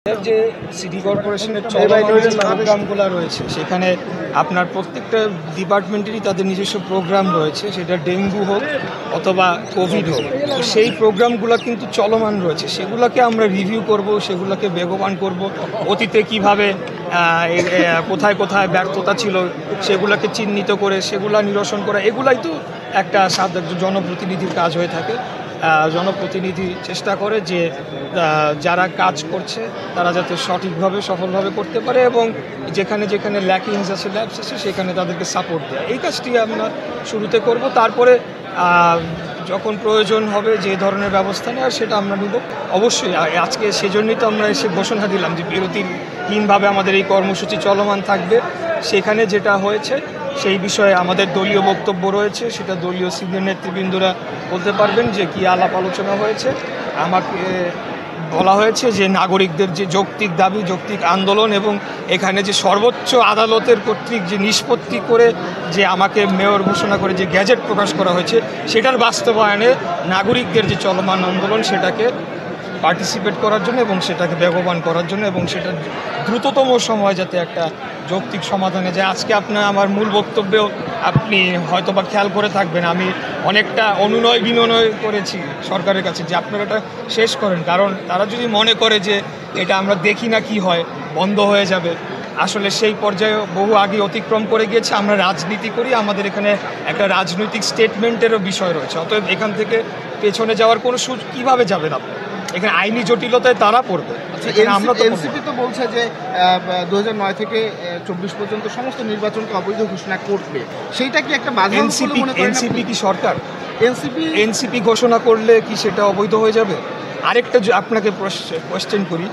যে সিটি কর্পোরেশনের চলমান যে প্রোগ্রামগুলো রয়েছে সেখানে আপনার প্রত্যেকটা ডিপার্টমেন্টেরই তাদের নিজস্ব প্রোগ্রাম রয়েছে, সেটা ডেঙ্গু হোক অথবা কোভিড হোক। তো সেই প্রোগ্রামগুলো কিন্তু চলমান রয়েছে, সেগুলোকে আমরা রিভিউ করব, সেগুলোকে বেগবান করব। অতীতে কিভাবে কোথায় কোথায় ব্যর্থতা ছিল সেগুলোকে চিহ্নিত করে সেগুলা নিরসন করা, এগুলাই তো একটা জনপ্রতিনিধির কাজ হয়ে থাকে। জনপ্রতিনিধি চেষ্টা করে যে যারা কাজ করছে তারা যাতে সঠিকভাবে সফলভাবে করতে পারে এবং যেখানে যেখানে ল্যাকিংস আছে ল্যাবস আছে সেখানে তাদেরকে সাপোর্ট দেয়। এই কাজটি আমরা শুরুতে করব, তারপরে যখন প্রয়োজন হবে যে ধরনের ব্যবস্থা নেওয়ার সেটা আমরা নেব অবশ্যই। আজকে সেজন্যই তো আমরা এসে ঘোষণা দিলাম যে বিরতিহীনভাবে আমাদের এই কর্মসূচি চলমান থাকবে। সেখানে যেটা হয়েছে সেই বিষয়ে আমাদের দলীয় বক্তব্য রয়েছে, সেটা দলীয় সিনিয়র নেতৃবৃন্দরা বলতে পারবেন যে কী আলাপ আলোচনা হয়েছে। আমাকে বলা হয়েছে যে নাগরিকদের যে যৌক্তিক দাবি, যৌক্তিক আন্দোলন এবং এখানে যে সর্বোচ্চ আদালতের কর্তৃক যে নিষ্পত্তি করে যে আমাকে মেয়র ঘোষণা করে যে গ্যাজেট প্রকাশ করা হয়েছে সেটার বাস্তবায়নে নাগরিকদের যে চলমান আন্দোলন সেটাকে পার্টিসিপেট করার জন্য এবং সেটাকে বেগবান করার জন্য এবং সেটা দ্রুততম সময় যাতে একটা যৌক্তিক সমাধানে যায়। আজকে আপনার আমার মূল বক্তব্যেও আপনি হয়তো বা খেয়াল করে থাকবেন, আমি অনেকটা অনুনয় বিনয় করেছি সরকারের কাছে যে আপনারা এটা শেষ করেন, কারণ তারা যদি মনে করে যে এটা আমরা দেখি না কি হয় বন্ধ হয়ে যাবে, আসলে সেই পর্যায়ে বহু আগে অতিক্রম করে গিয়েছে। আমরা রাজনীতি করি, আমাদের এখানে একটা রাজনৈতিক স্টেটমেন্টেরও বিষয় রয়েছে, অতএব এখান থেকে পেছনে যাওয়ার কোনো সুযোগ কীভাবে যাবেন আপনি, এখানে আইনি জটিলতায় তারা পড়বে। আমরা তো এনসিপি তো বলছে যে 2009 থেকে 24 পর্যন্ত সমস্ত নির্বাচনকে অবৈধ ঘোষণা করবে, সেইটা কি একটা বাধা? এনসিপি কি সরকার? এনসিপি ঘোষণা করলে কি সেটা অবৈধ হয়ে যাবে? আরেকটা আপনাকে কোয়েশ্চেন করি,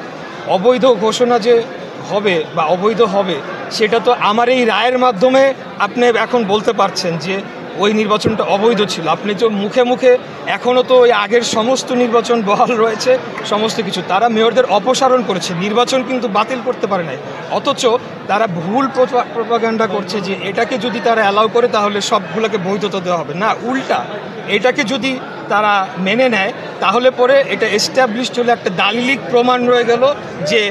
অবৈধ ঘোষণা যে হবে বা অবৈধ হবে সেটা তো আমার এই রায়ের মাধ্যমে আপনি এখন বলতে পারছেন যে ওই নির্বাচনটা অবৈধ ছিল। আপনি তো মুখে মুখে এখনও তো ওই আগের সমস্ত নির্বাচন বহাল রয়েছে, সমস্ত কিছু তারা মেয়রদের অপসারণ করেছে, নির্বাচন কিন্তু বাতিল করতে পারে নাই। অথচ তারা ভুল প্রপাগান্ডা করছে যে এটাকে যদি তারা অ্যালাউ করে তাহলে সবগুলোকে বৈধতা দেওয়া হবে না, উল্টা এটাকে যদি তারা মেনে নেয় তাহলে পরে এটা এস্টাবলিশড হলে একটা দালিলিক প্রমাণ রয়ে গেল যে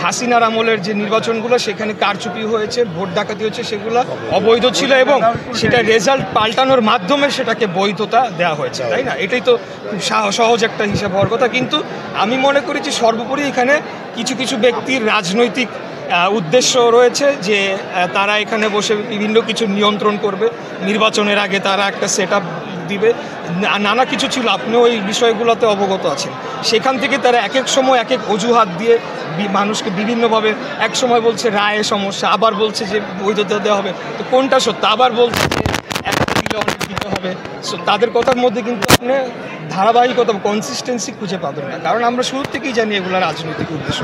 হাসিনার আমলের যে নির্বাচনগুলো সেখানে কারচুপি হয়েছে, ভোট ডাকাতি হয়েছে, সেগুলো অবৈধ ছিল এবং সেটা রেজাল্ট পাল্টানোর মাধ্যমে সেটাকে বৈধতা দেওয়া হয়েছে, তাই না? এটাই তো খুব সহজ একটা হিসাব হওয়ার কথা। কিন্তু আমি মনে করি যে সর্বোপরি এখানে কিছু কিছু ব্যক্তির রাজনৈতিক উদ্দেশ্য রয়েছে যে তারা এখানে বসে বিভিন্ন কিছু নিয়ন্ত্রণ করবে, নির্বাচনের আগে তারা একটা সেট দিবে, নানা কিছু ছিল, আপনিও এই বিষয়গুলোতে অবগত আছেন। সেখান থেকে তারা এক এক সময় এক এক অজুহাত দিয়ে মানুষকে বিভিন্নভাবে, এক সময় বলছে রায়ে সমস্যা, আবার বলছে যে বৈধতা দেওয়া হবে, তো কোনটা সত্য? আবার বলছে যে একটা দিলে অনেক দিতে হবে। সো তাদের কথার মধ্যে কিন্তু আপনি ধারাবাহিকতা, কনসিস্টেন্সি খুঁজে পাবেন না, কারণ আমরা শুরু থেকেই জানি এগুলো রাজনৈতিক উদ্দেশ্য।